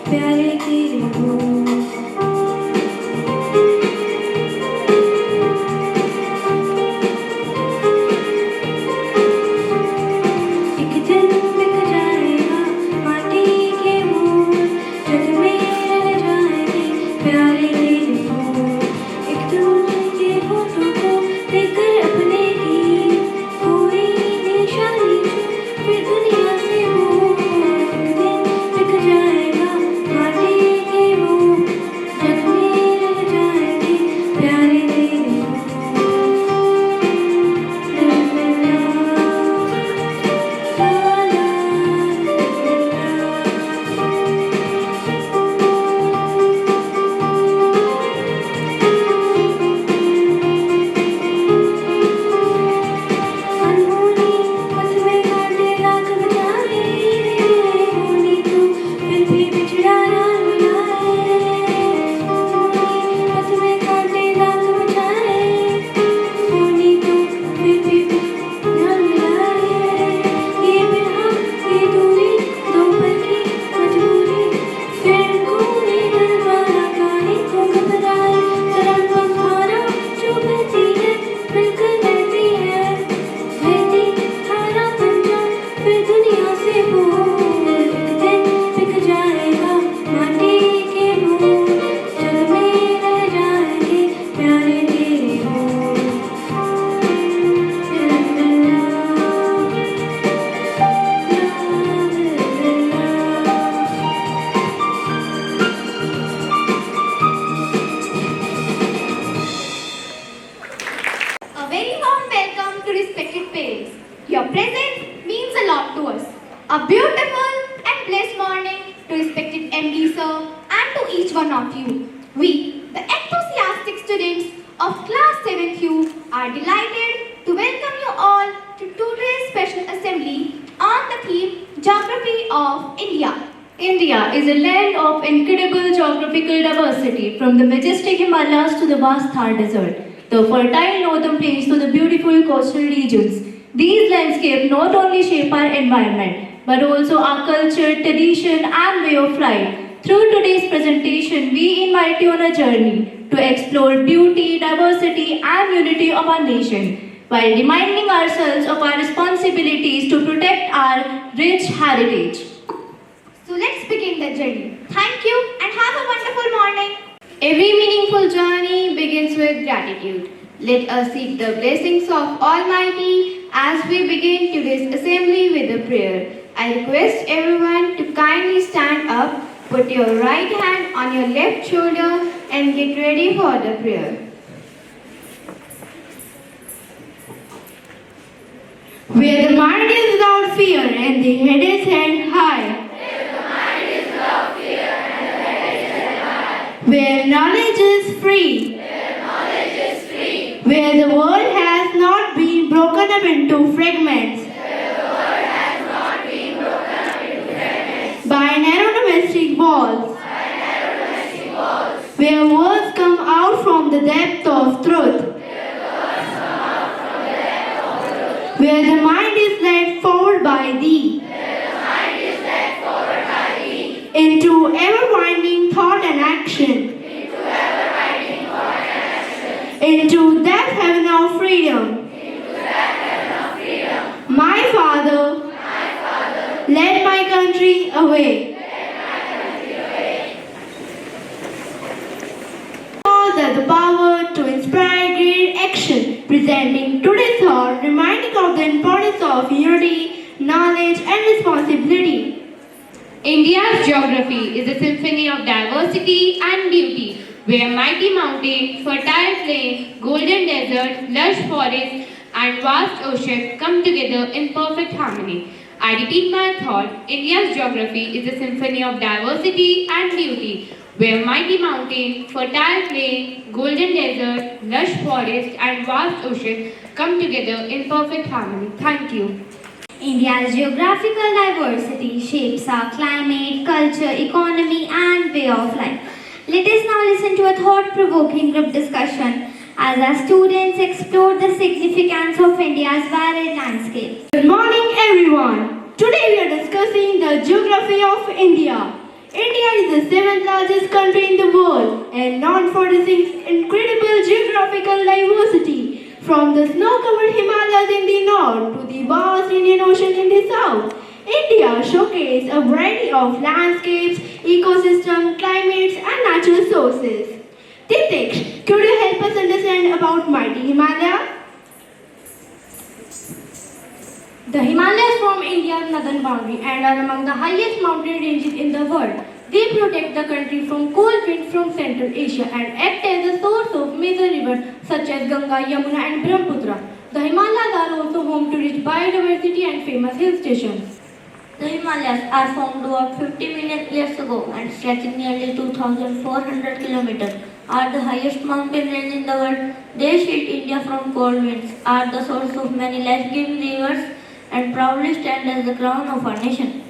प्यारे तेरे हो। एक दिन बिक जाएगा माटी के मोर, जग में रह जाएंगे प्यारे तेरे हो। एक दूसरे के होठों को देखकर अपने की कोई निशानी फिर दुनिया से हो। एक दिन बिक जाएगा माटी के मोर, जग में रह जाएंगे प्यारे तेरे हो। अनहोनी पथ में कांटे लाख बजाए, होनी तो फिर भी बिछड़ा ना मिलाए। अनहोनी पथ में कांटे लाख बजाए, होनी तो फिर भी बिछड़ा ना मिलाए। ये बिरहा ये दूरी दो पल की मजबूरी, फिर कोई दरबारा काहे को घबराए। तरंग बहारा जो बहती है मिलकर बहती है, बहती धारा बन जा फिर दुनिया से हो। एक दिन बिक जाएगा माटी के मोर, जग में रह जाएंगे प्यारे तेरे हो। A very warm welcome to respected parents. Your presence means a lot to us. A beautiful and blessed morning to respected MD sir and to each one of you. We, the enthusiastic students of class 7th U, are delighted to welcome you all to today's special assembly on the theme Geography of India. India is a land of incredible geographical diversity, from the majestic Himalayas to the vast Thar Desert, the fertile northern plains to the beautiful coastal regions. These landscapes not only shape our environment, but also our culture, tradition, and way of life. Through today's presentation, we invite you on a journey to explore beauty, diversity, and unity of our nation, while reminding ourselves of our responsibilities to protect our rich heritage. So let's begin the journey. Thank you and have a wonderful morning. Every meaningful journey begins with gratitude. Let us seek the blessings of Almighty as we begin today's assembly with a prayer. I request everyone to kindly stand up, put your right hand on your left shoulder and get ready for the prayer. Where the mind is without fear and the head is held high. Where knowledge is free. Where the world has not been broken up into fragments. By narrow domestic walls. Where words come out from the depth of truth. Where the mind is led forward by thee. Into ever-winding thought and action. Into that heaven of freedom. My Father, led my country away. That the power to inspire great action, presenting today's thought, reminding of the importance of unity, knowledge, and responsibility. India's geography is a symphony of diversity and beauty, where mighty mountains, fertile plains, golden desert, lush forests, and vast ocean come together in perfect harmony. I repeat my thought, India's geography is a symphony of diversity and beauty, where mighty mountains, fertile plains, golden desert, lush forests, and vast ocean come together in perfect harmony. Thank you. India's geographical diversity shapes our climate, culture, economy, and way of life. Let us now listen to a thought-provoking group discussion as our students explore the significance of India's varied landscape. Good morning, everyone. Today we are discussing the geography of India. India is the seventh largest country in the world and known for its incredible geographical diversity, from the snow-covered Himalayas in the north to the vast Indian Ocean in the south. India showcases a variety of landscapes, ecosystems, climates, and natural sources. Titish, could you help us understand about mighty Himalaya? The Himalayas form India's northern boundary and are among the highest mountain ranges in the world. They protect the country from cold winds from Central Asia and act as a source of major rivers such as Ganga, Yamuna and Brahmaputra. The Himalayas are also home to rich biodiversity and famous hill stations. The Himalayas are formed about 50 million years ago and stretching nearly 2,400 kilometers, are the highest mountain range in the world. They shield India from cold winds, are the source of many life-giving rivers, and proudly stand as the crown of our nation.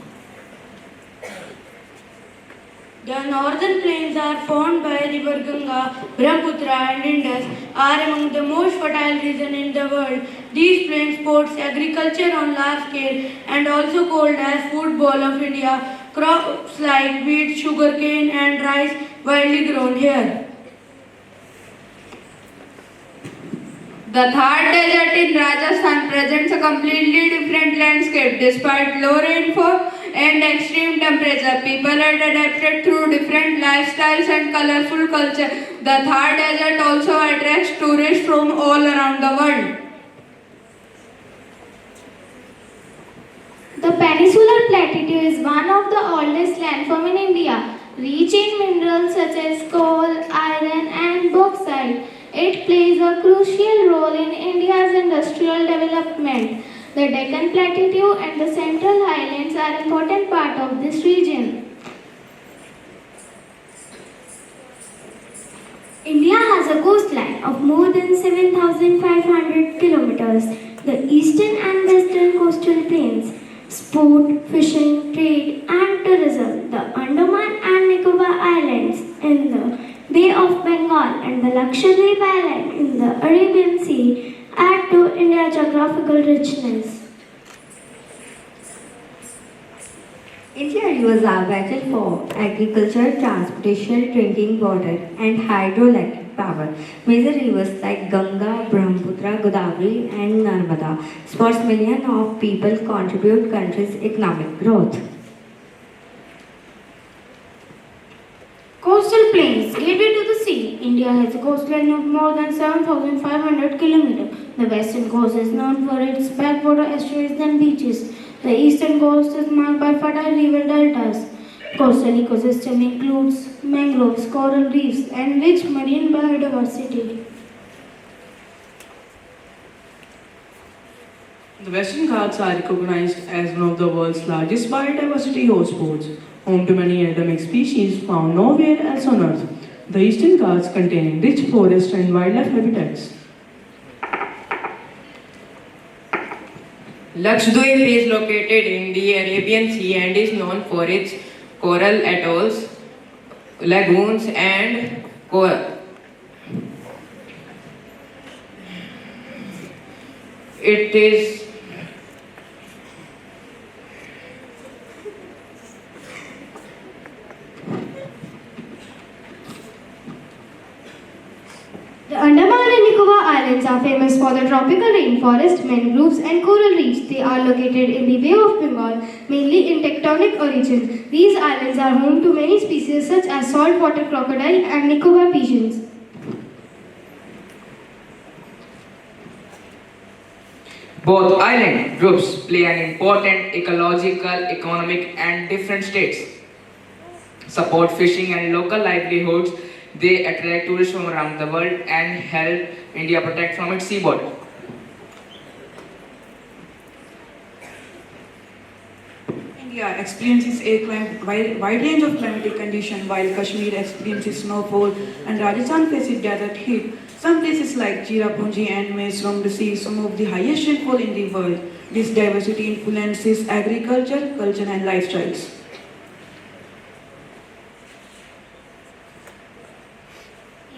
The northern plains are formed by river Ganga, Brahmaputra and Indus, are among the most fertile regions in the world. These plains supports agriculture on large scale and also called as food bowl of India. Crops like wheat, sugarcane and rice widely grown here. The Thar Desert in Rajasthan presents a completely different landscape. Despite low rainfall and extreme temperature, people are adapted through different lifestyles and colorful culture. The Thar Desert also attracts tourists from all around the world. The Peninsular Plateau is one of the oldest landforms in India, rich in minerals such as coal, iron and bauxite. It plays a crucial role in India's industrial development. The Deccan Plateau and the Central Highlands are important part of this region. India has a coastline of more than 7,500 kilometers. The eastern and western coastal plains, sport, fishing, trade and tourism, the Andaman and Nicobar Islands in the Bay of Bengal and the Lakshadweep Island in the Arabian Sea add to India's geographical richness. Indian rivers are vital for agriculture, transportation, drinking water, and hydroelectric power. Major rivers like Ganga, Brahmaputra, Godavari, and Narmada supports millions of people, contribute country's economic growth. Coastal plains, gateway to the sea. India has a coastline of more than 7,500 kilometers. The western coast is known for its backwater estuaries and beaches. The eastern coast is marked by fertile river deltas. Coastal ecosystem includes mangroves, coral reefs, and rich marine biodiversity. The Western Ghats are recognized as one of the world's largest biodiversity hotspots, home to many endemic species found nowhere else on Earth. The Eastern Ghats contain rich forest and wildlife habitats. Lakshadweep is located in the Arabian Sea and is known for its coral atolls, lagoons and it is The Andaman and Nicobar Islands are famous for the tropical rainforest, mangroves and coral reefs. They are located in the Bay of Bengal, mainly in tectonic origin. These islands are home to many species such as saltwater crocodile and Nicobar pigeons. both island groups play an important ecological, economic and different states. Support fishing and local livelihoods. They attract tourists from around the world and help India protect from its seaboard. India experiences a wide range of climatic conditions while Kashmir experiences snowfall and Rajasthan faces desert heat. Some places like Cherrapunji and Mysuru receive some of the highest rainfall in the world. This diversity influences agriculture, culture and lifestyles.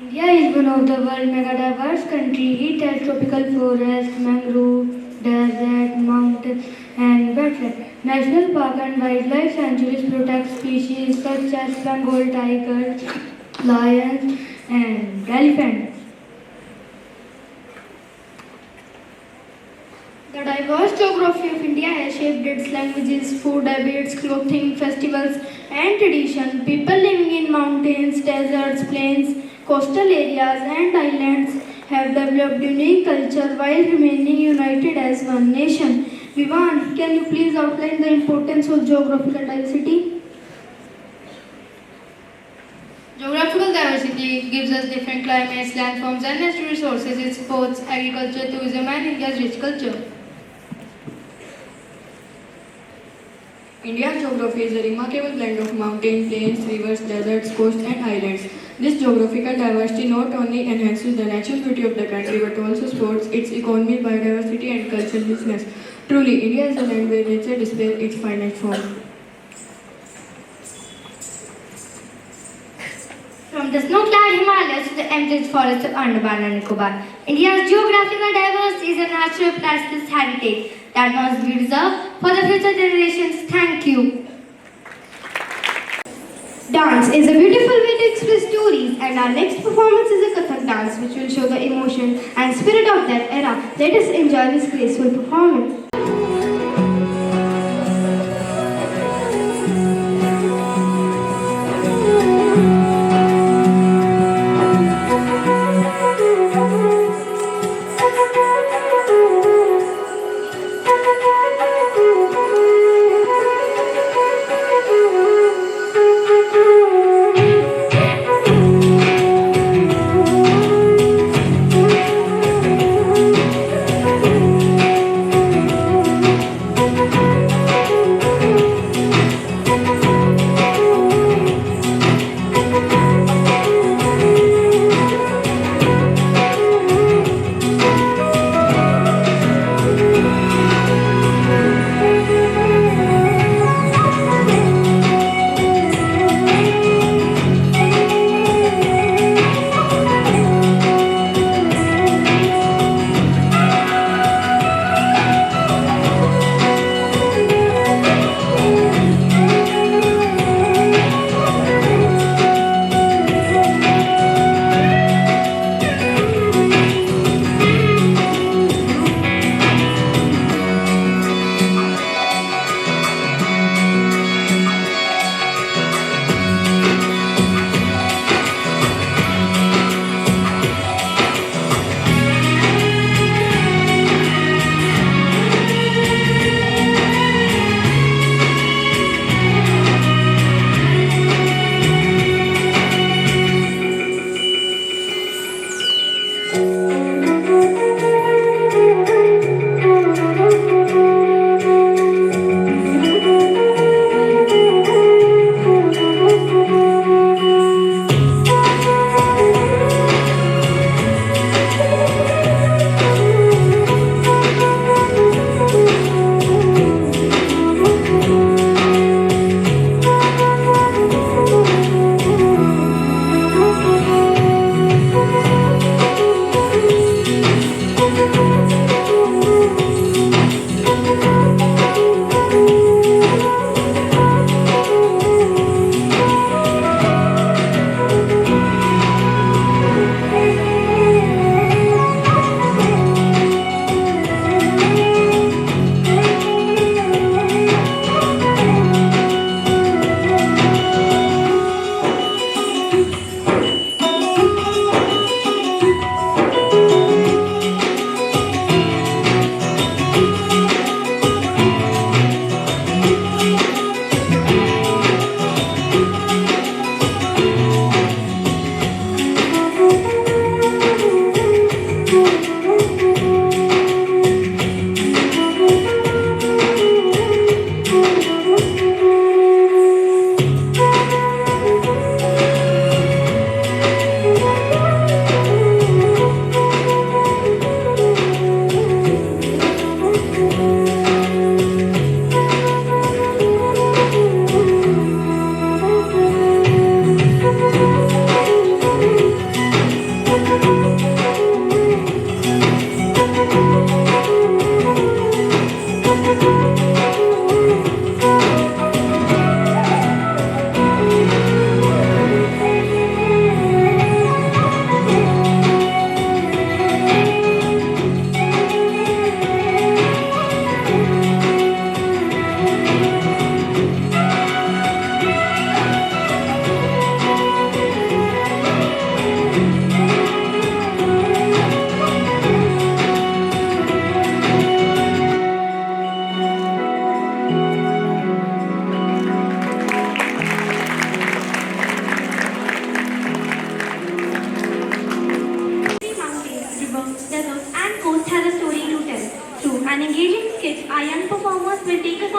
India is one of the world's mega diverse countries. It has tropical forests, mangroves, desert, mountain, and wetland. National Park and Wildlife Sanctuaries protect species such as Bengal tigers, lions, and elephants. The diverse geography of India has shaped its languages, food habits, clothing, festivals, and tradition. People living in mountains, deserts, plains, coastal areas, and islands have developed unique culture while remaining united as one nation. Vivan, can you please outline the importance of geographical diversity? Geographical diversity gives us different climates, landforms, and natural resources. It supports agriculture, tourism, and India's rich culture. India's geography is a remarkable blend of mountains, plains, rivers, deserts, coasts, and islands. This geographical diversity not only enhances the natural beauty of the country but also supports its economy, biodiversity, and cultural richness. Truly, India is a land where nature displays its finest form. From the snow-clad Himalayas to the endless forests of Andaman and Nicobar, India's geographical diversity is a natural priceless heritage that must be reserved for the future generations. Thank you. Dance is a beautiful way to express stories, and our next performance is a Kathak dance which will show the emotion and spirit of that era. Let us enjoy this graceful performance.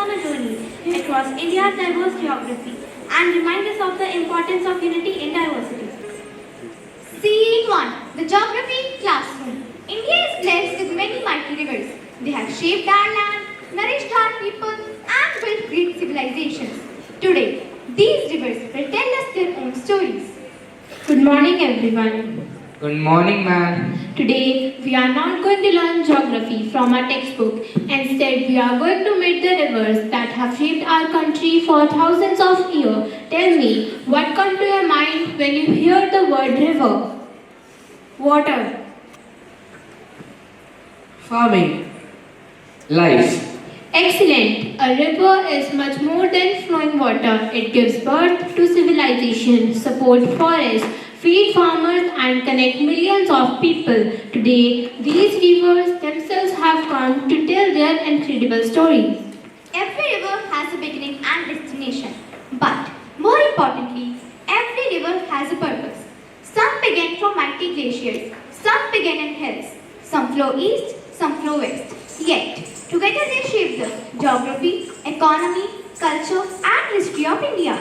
on a journey across India's diverse geography and remind us of the importance of unity in diversity. Scene 1. The Geography Classroom. India is blessed with many mighty rivers. They have shaped our land, nourished our people, and built great civilizations. Today, these rivers will tell us their own stories. Good morning, everyone. Good morning, ma'am. Today, we are not going to learn geography from our textbook. Instead, we are going to meet the rivers that have shaped our country for thousands of years. Tell me, what comes to your mind when you hear the word river? Water. Farming. Life. Excellent. A river is much more than flowing water. It gives birth to civilization, support forests, feed farmers and connect millions of people. Today, these rivers themselves have come to tell their incredible stories. Every river has a beginning and destination. But, more importantly, every river has a purpose. Some begin from mighty glaciers, some begin in hills, some flow east, some flow west. Yet, together they shape the geography, economy, culture and history of India.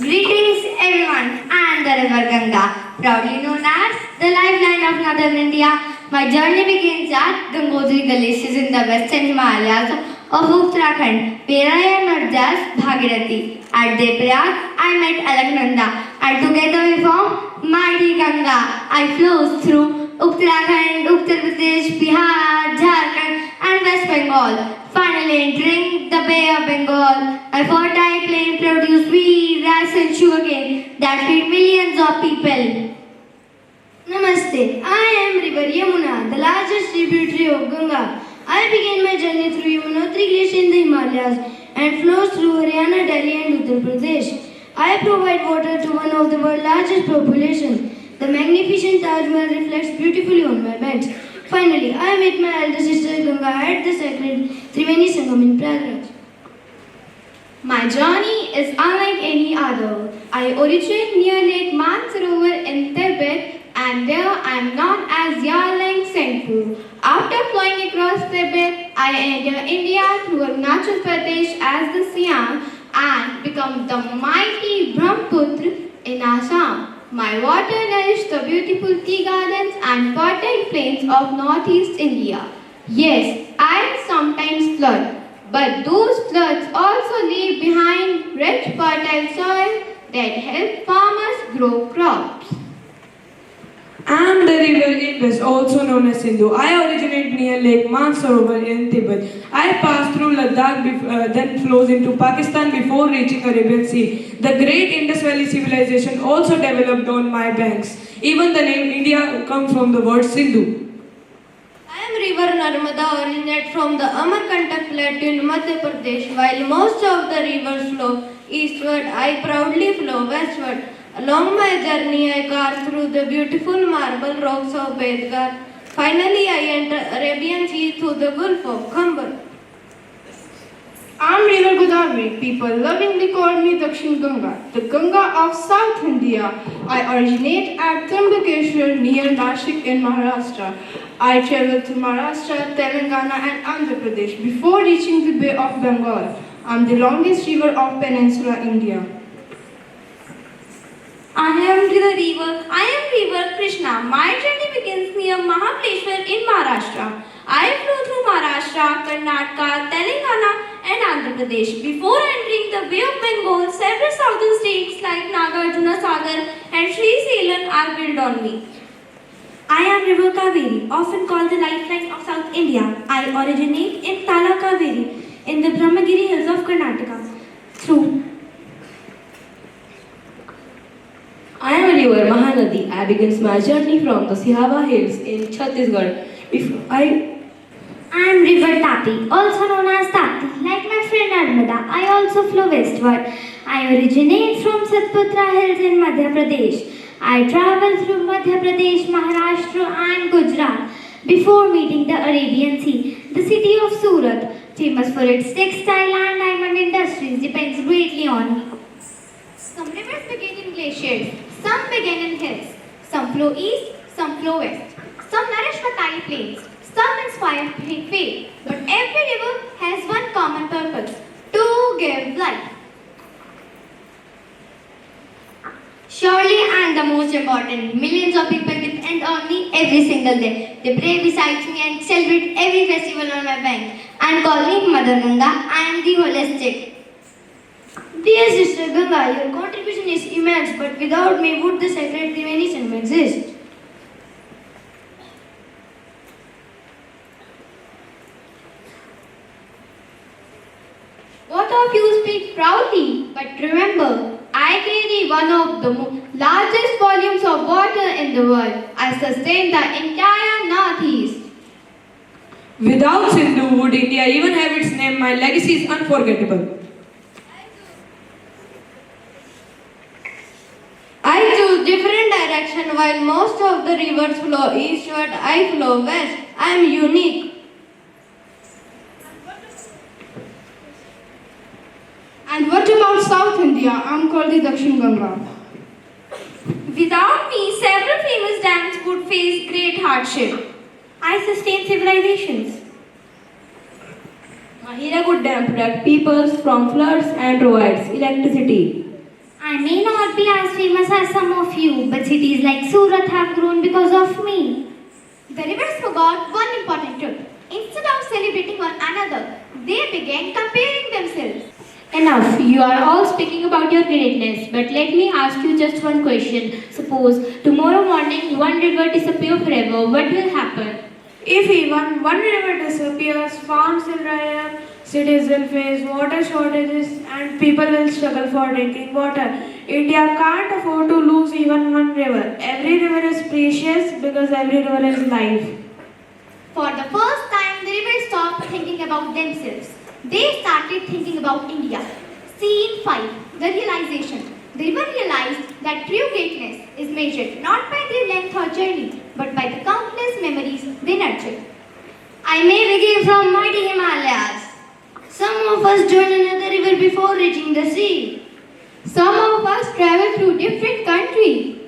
Greetings everyone, I am the river Ganga, proudly known as the lifeline of northern India. My journey begins at Gangotri Glaciers in the western Himalayas of Uttarakhand, where I emerged as Bhagirathi. At Devriyag, I met Alaknanda, and together we form mighty Ganga. I flows through Uttarakhand, Uttar Pradesh, Bihar, Jharkhand and West Bengal. Finally entering the Bay of Bengal, my fertile plain produced wheat, rice and sugarcane that feed millions of people. Namaste, I am River Yamuna, the largest tributary of Ganga. I began my journey through Yamunotri Glacier in the Himalayas and flows through Haryana, Delhi and Uttar Pradesh. I provide water to one of the world's largest populations. The magnificent Taj Mahal reflects beautifully on my banks. Finally, I met my elder sister Ganga at the sacred Triveni Sangam in Prayagraj. My journey is unlike any other. I originate near Lake Mansarovar in Tibet, and there I am known as Yarling Sengpu. After flowing across Tibet, I enter India through Arunachal Pradesh as the Siam and become the mighty Brahmaputra in Assam. My water nourishes the beautiful tea gardens and fertile plains of northeast India. Yes, I sometimes flood, but those floods also leave behind rich fertile soil that help farmers grow crops. I am the river Indus, also known as Sindhu. I originate near Lake Mansarovar in Tibet. I pass through Ladakh, then flows into Pakistan before reaching Arabian Sea. The great Indus Valley civilization also developed on my banks. Even the name India comes from the word Sindhu. I am river Narmada originate from the Amarkantak plateau in Madhya Pradesh. While most of the rivers flow eastward, I proudly flow westward. Along my journey, I carve through the beautiful marble rocks of Bedgar. Finally, I enter Arabian Sea through the Gulf of Khambar. I'm River Godavari. People lovingly call me Dakshin Ganga, the Ganga of South India. I originate at Trimbakeshwar near Nashik in Maharashtra. I travel to Maharashtra, Telangana and Andhra Pradesh before reaching the Bay of Bengal. I'm the longest river of Peninsula India. I am river Krishna. My journey begins near Mahabaleshwar in Maharashtra. I flow through Maharashtra, Karnataka, Telangana and Andhra Pradesh. Before entering the Bay of Bengal, several southern states like Nagarjuna Sagar and Sri Salem are built on me. I am River Kaveri, often called the lifeline of South India. I originate in Talakaveri in the Brahmagiri hills of Karnataka. I am River Mahanadi. I begins my journey from the Sihava hills in Chhattisgarh. I am River Tati, also known as Tati. Like my friend Narmada, I also flow westward. I originate from Satputra hills in Madhya Pradesh. I travel through Madhya Pradesh, Maharashtra and Gujarat before meeting the Arabian Sea. The city of Surat, famous for its textile and diamond industries, depends greatly on me. Some rivers begin in glaciers, some begin in hills, some flow east, some flow west. Some some nourish fertile plains, some inspire faith, but every river has one common purpose: to give life. Surely, and the most important, millions of people depend on me every single day. They pray beside me and celebrate every festival on my bank and call me Mother Ganga. I am the holistic. Dear Sister Ganga, your contribution is immense, but without me, would the sacred divination exist? Both of you speak proudly, but remember, I carry one of the largest volumes of water in the world. I sustain the entire Northeast. Without Sindhu, would India even have its name? My legacy is unforgettable. I choose different direction while most of the rivers flow eastward, I flow west. I am unique. And what about South India? I'm called the Dakshin Ganga. Without me, several famous dams would face great hardship. I sustain civilizations. Hirakud Dam protects peoples from floods and provides electricity. I may not be as famous as some of you, but cities like Surat have grown because of me. The rivers forgot one important truth. Instead of celebrating one another, they began comparing themselves. Enough, you are all speaking about your greatness, but let me ask you just one question. Suppose tomorrow morning one river disappears forever, what will happen? If even one river disappears, farms will dry up, cities will face water shortages, and people will struggle for drinking water. India can't afford to lose even one river. Every river is precious because every river is life. For the first time, the rivers stopped thinking about themselves. They started thinking about India. Scene 5, the realization. The river realized that true greatness is measured not by their length or journey, but by the countless memories they nurtured. I may begin from mighty Himalayas. Some of us join another river before reaching the sea. Some of us travel through different countries.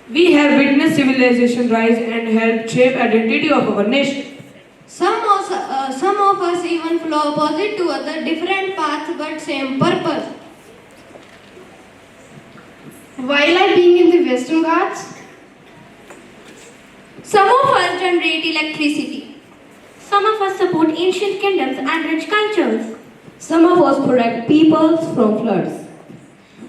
We have witnessed civilization rise and helped shape identity of our nation. Some of us even flow opposite to other different paths but same purpose. Wildlife being in the Western Ghats, Some of us generate electricity. Some of us support ancient kingdoms and rich cultures. Some of us protect peoples from floods.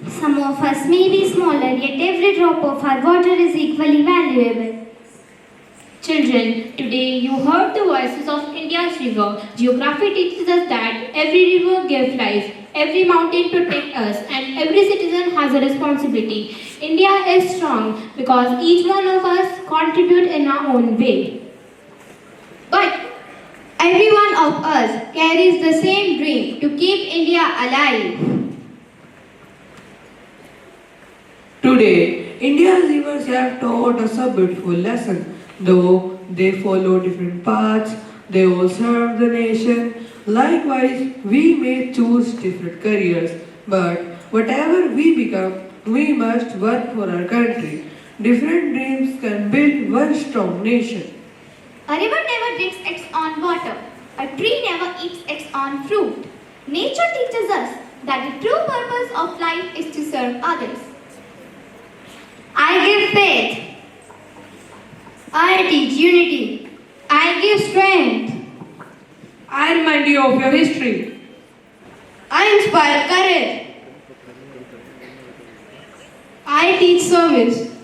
Some of us may be smaller, yet every drop of our water is equally valuable. Children, today you heard the voices of India's river. Geography teaches us that every river gives life, every mountain protects us, and every citizen has a responsibility. India is strong because each one of us contributes in our own way. But every one of us carries the same dream to keep India alive. Today, India's rivers have taught us a beautiful lesson. Though they follow different paths, they all serve the nation. Likewise, we may choose different careers, but whatever we become, we must work for our country. Different dreams can build one strong nation. A river never drinks its own water. A tree never eats its own fruit. Nature teaches us that the true purpose of life is to serve others. I give faith. I teach unity. I give strength. I remind you of your history. I inspire courage. I teach service.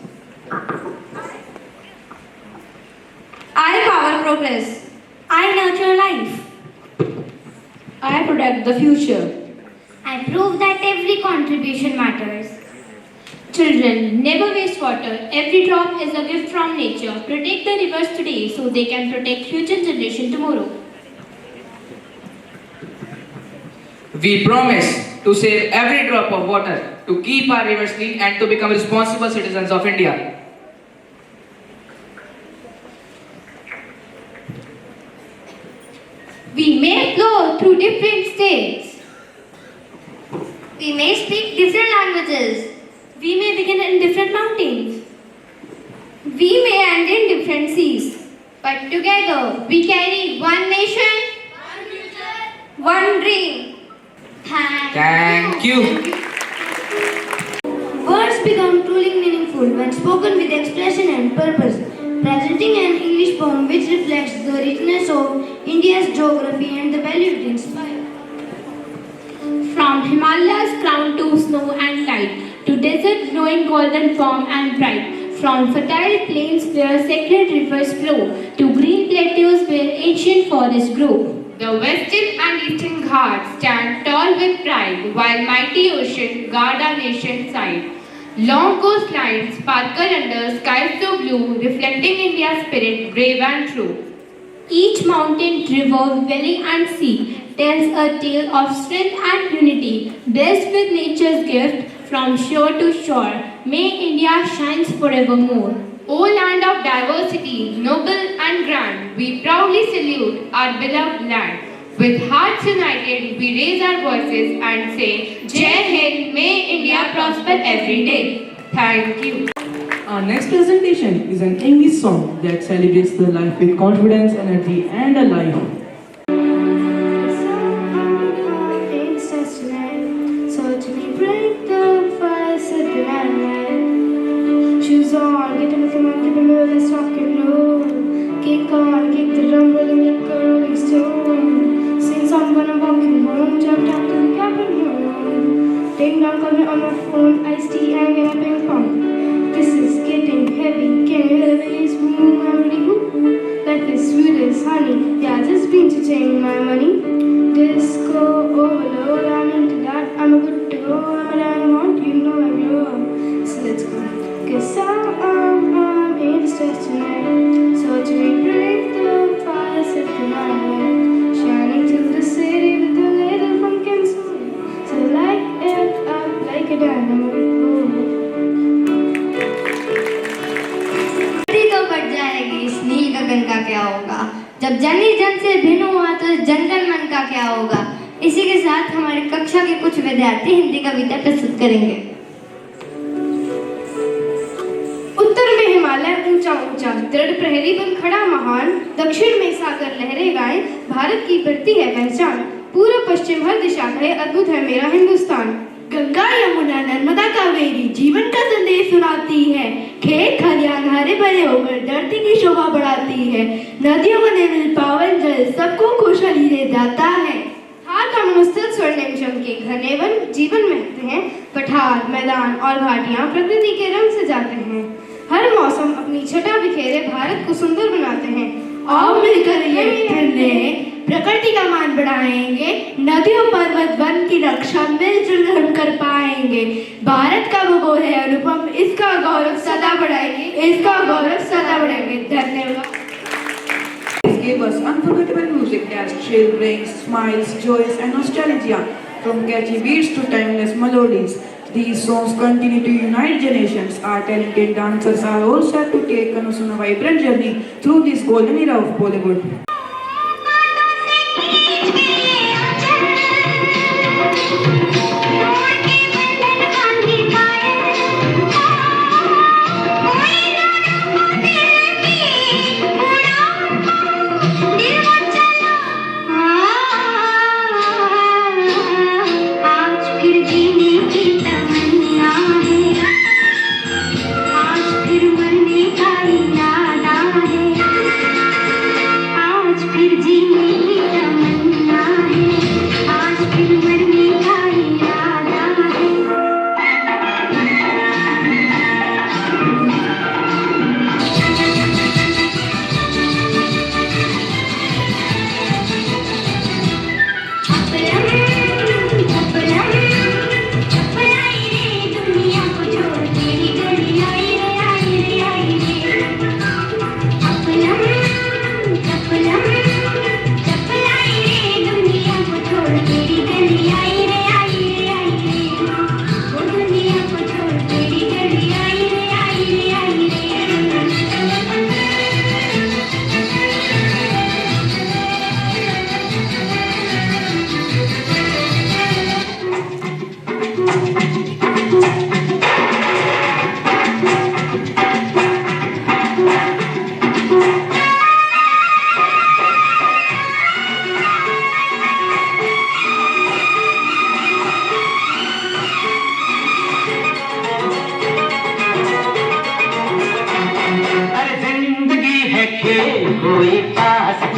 I power progress. I nurture life. I protect the future. I prove that every contribution matters. Children, never waste water. Every drop is a gift from nature. Protect the rivers today so they can protect future generation tomorrow. We promise to save every drop of water, to keep our rivers clean and to become responsible citizens of India. We may flow through different states. We may speak different languages. We may begin in different mountains. We may end in different seas, but together we carry one nation, one dream. Thank you. Words become truly meaningful when spoken with expression and purpose. Presenting an English poem which reflects the richness of India's geography and the value it inspires. From Himalayas crowned to snow and light, to desert glowing golden palm and bright, from fertile plains where sacred rivers flow, to green plateaus where ancient forests grow. The western and eastern Ghats stand tall with pride, while mighty ocean guard our nation's side. Long coastlines sparkle under skies so blue, reflecting India's spirit, brave and true. Each mountain, river, valley and sea tells a tale of strength and unity, blessed with nature's gift from shore to shore. May India shines forevermore. O land of diversity, noble and grand, we proudly salute our beloved land. With hearts united, we raise our voices and say, Jai Hind, may India prosper every day. Thank you. Our next presentation is an English song that celebrates the life with confidence, energy, and a life. So to me, break the fire, set the night. Shoes on, get in the come on, keep it moving, let's rock and roll. Kick on, kick the drum, rolling like a rolling stone. Sing song when I'm walking home, jump down to the cabin room. Ding dong, call me on my phone, iced tea and get a ping pong. This is getting heavy, can you hear the bass boom? I'm ready, woo. Life is sweet as honey, yeah, just been to change my money. Disco overload, I'm into that, I'm a good to go, I'm a I want, you know I'm your. So let's go. Cause I'm in the stress tonight. So to break the fire, set the night. Shining through the city with a little funk and soul. So light it up like a dynamo. तो बढ़ जाएगी, इस नील गगन का क्या होगा? जब जन ही जन से भिन्न हुआ तो जन गण मन का क्या होगा? इसी के साथ हमारे कक्षा के कुछ विद्यार्थी हिंदी कविता प्रस्तुत करेंगे। उत्तर में हिमालय ऊंचा ऊंचा, दृढ़ प्रहरी बन खड़ा महान। दक्षिण में सागर लहरें गाएं, भारत की बढ़ती है पहचान। पूर्व पश्चिम हर दिशा है, अद्भुत है मेरा हिंदुस्तान। गंगा यमुना नर्मदा कावेरी जीवन का संदेश सुनाती है। खेत खलियान हरे भरे होकर धरती की शोभा बढ़ाती है। नदियों का निर्मल पावन जल सबको खुशहाली दे जाता है। हार का मनुस्थल स्वर्णिम चमके, घने वन जीवन महकते हैं। पठार मैदान और घाटियां प्रकृति के रंग से जाते हैं। हर मौसम अपनी छटा बिखेरे भारत को सुंदर बनाते हैं। आओ मिलकर ये ठंडे प्रकृति का मान बढ़ाएंगे। नदियों पर्वत वन की रक्षा मिलजुल हम कर पाएंगे। भारत का भूगोल है अनुपम, इसका गौरव सदा बढ़ाएंगे, इसका गौरव सदा बढ़ाएंगे। धन्यवाद। Gave us unforgettable music that still brings smiles, joys, and nostalgia. From catchy beats to timeless melodies, these songs continue to unite generations. Our talented dancers are all set to take us on a vibrant journey through this golden era of Bollywood. आज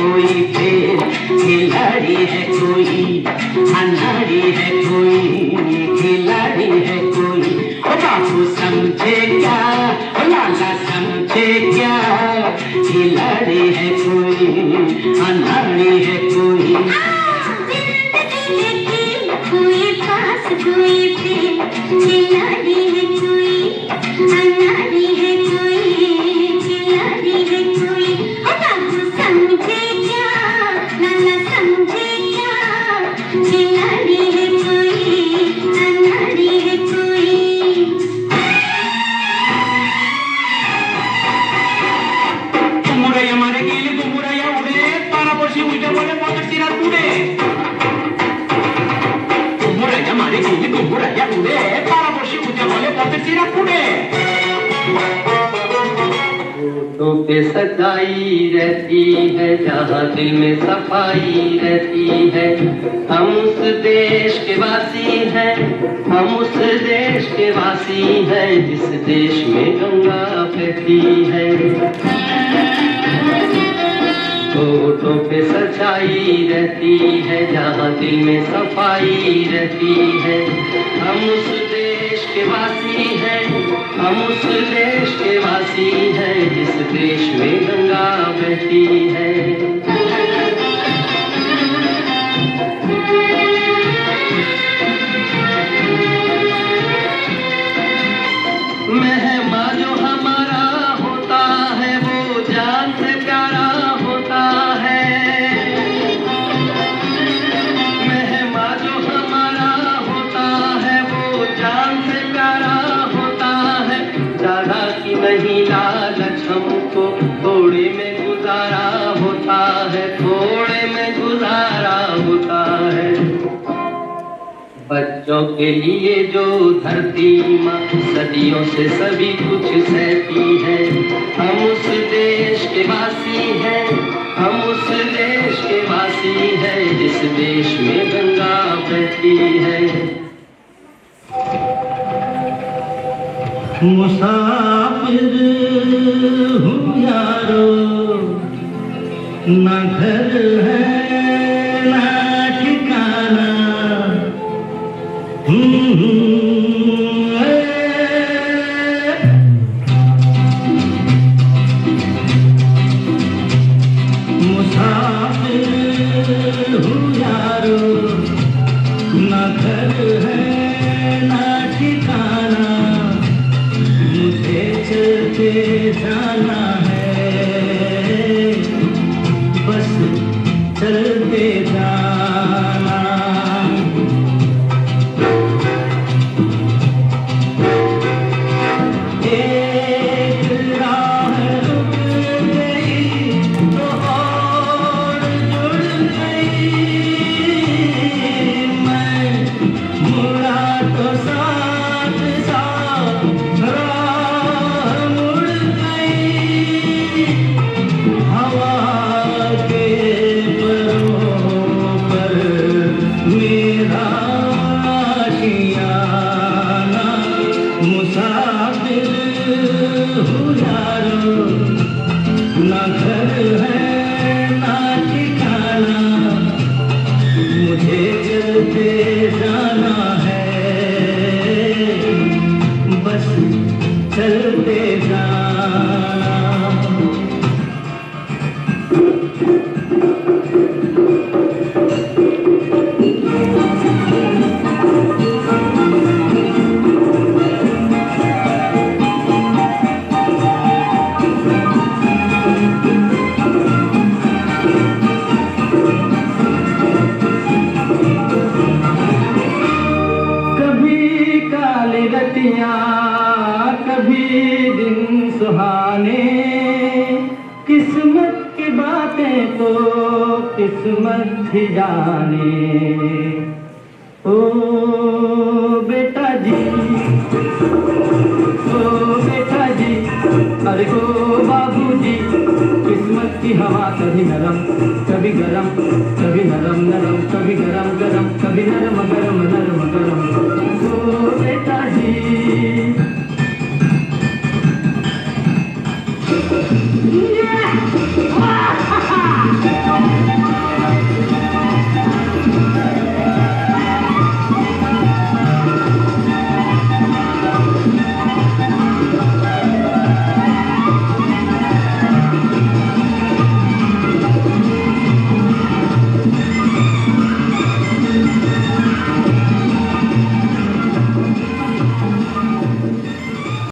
कोई fail, खिलाड़ी है कोई, अनाड़ी है कोई, खिलाड़ी है कोई। ओ बाबू समझे क्या, ओ लाला समझे क्या, खिलाड़ी है कोई, अनाड़ी है कोई। कोई पास कोई प्रेम, खिलाड़ी है कोई, अनाड़ी है कोई, खिलाड़ी है कोई। ओ बाबू समझे क्या, लाला समझे क्या, खिलाड़ी है कोई, अनाड़ी है कोई। तुमुरया मारे गेले तुमुरया उडे, तारापशी उलटे पडे पोटात शिरात पुढे। तुमुरया मारे गेले तुमुरया उडे, तारापशी उलटे पडे पोटात शिरात पुढे। होठों पे सजाई रहती है जहाँ दिल में सफाई रहती है। हम उस देश के वासी हैं, हम उस देश के वासी हैं जिस देश में गंगा बहती है। होठों पे सच्चाई रहती है जहाँ दिल में सफाई रहती है। हम उस देश के वासी हैं, हम उस देश के वासी हैं जिस देश में गंगा बहती है। मेहमा जो हमारा होता है वो जान से प्यारा होता है। मेहमा जो हमारा होता है वो जान से प्यारा होता है। ज्यादा की नहीं लालच हमको थोड़े में गुजारा होता है, थोड़े में गुजारा होता है। बच्चों के लिए जो धरती माँ सदियों से सभी कुछ सहती है। हम उस देश के वासी हैं, हम उस देश के वासी हैं जिस देश में गंगा बहती है। मुसाफिर हूँ यारो, ना घर है ना ठिकाना। मुसाफिर हूँ यारो, ना घर है ना ठिकाना। मुझे चलते जाना है, बस चलते जाना। एक राह रुक गई तो और जुड़ गई। मैं मुड़ा तो साथ साथ राह मुड़ गई। हवा के परों पर मेरा आशियाना। मुसाफिर हूँ यारो, ना घर है ना ठिकाना। मुझे चलते जाना है, बस चलते जाना। कभी काली रतियाँ, कभी दिन सुहाने। किस्मत की बातें तो किस्मत ही जाने। ओ बेटा जी, ओ बेटा जी, अरे ओ बाबूजी। किस्मत की हवा कभी नरम कभी गरम, कभी नरम नरम, कभी गरम गरम, कभी नरम गरम।